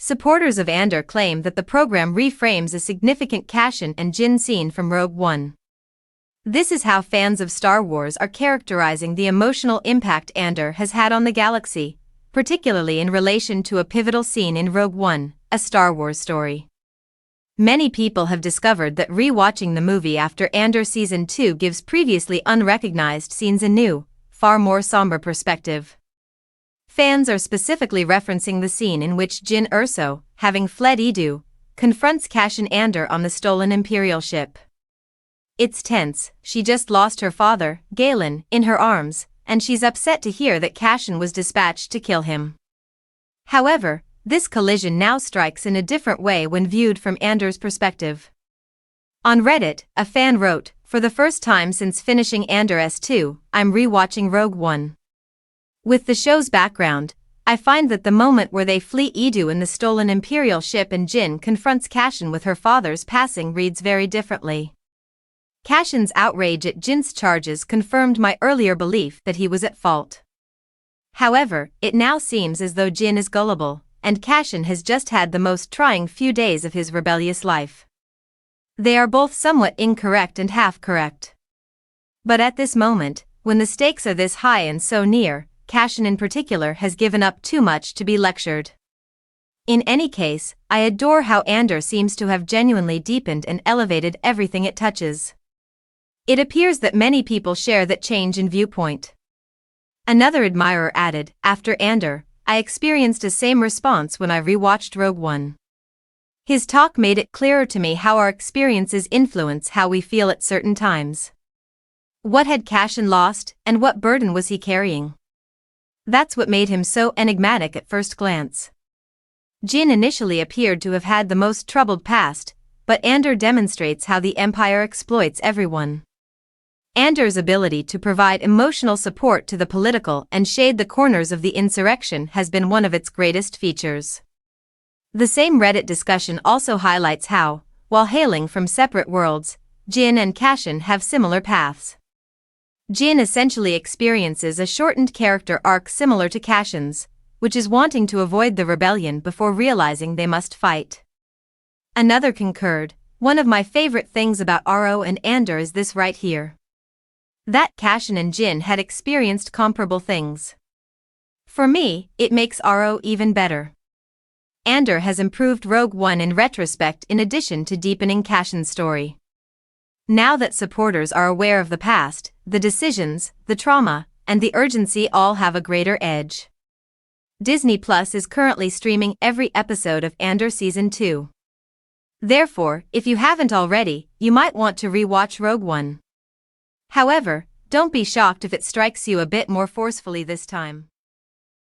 Supporters of Andor claim that the program reframes a significant Cassian and Jyn scene from Rogue One. This is how fans of Star Wars are characterizing the emotional impact Andor has had on the galaxy, particularly in relation to a pivotal scene in Rogue One, a Star Wars story. Many people have discovered that re-watching the movie after Andor Season 2 gives previously unrecognized scenes a new, far more somber perspective. Fans are specifically referencing the scene in which Galen Erso, having fled Eadu, confronts Cassian Andor on the stolen Imperial ship. It's tense, she just lost her father, Galen, in her arms, and she's upset to hear that Cassian was dispatched to kill him. However, this collision now strikes in a different way when viewed from Andor's perspective. On Reddit, a fan wrote, "For the first time since finishing Andor S2, I'm re-watching Rogue One. With the show's background, I find that the moment where they flee Eadu in the stolen Imperial ship and Jyn confronts Cassian with her father's passing reads very differently. Cassian's outrage at Jyn's charges confirmed my earlier belief that he was at fault. However, it now seems as though Jyn is gullible, and Cassian has just had the most trying few days of his rebellious life. They are both somewhat incorrect and half-correct. But at this moment, when the stakes are this high and so near, Cassian in particular has given up too much to be lectured. In any case, I adore how Andor seems to have genuinely deepened and elevated everything it touches. It appears that many people share that change in viewpoint." Another admirer added, "After Andor, I experienced the same response when I rewatched Rogue One. His talk made it clearer to me how our experiences influence how we feel at certain times. What had Cassian lost, and what burden was he carrying? That's what made him so enigmatic at first glance. Jyn initially appeared to have had the most troubled past, but Andor demonstrates how the Empire exploits everyone. Andor's ability to provide emotional support to the political and shade the corners of the insurrection has been one of its greatest features." The same Reddit discussion also highlights how, while hailing from separate worlds, Jyn and Cassian have similar paths. Jyn essentially experiences a shortened character arc similar to Cassian's, which is wanting to avoid the rebellion before realizing they must fight. Another concurred, "One of my favorite things about RO and Andor is this right here. That Cassian and Jyn had experienced comparable things. For me, it makes RO even better." Andor has improved Rogue One in retrospect in addition to deepening Cassian's story. Now that supporters are aware of the past, the decisions, the trauma, and the urgency all have a greater edge. Disney Plus is currently streaming every episode of Andor Season 2. Therefore, if you haven't already, you might want to re-watch Rogue One. However, don't be shocked if it strikes you a bit more forcefully this time.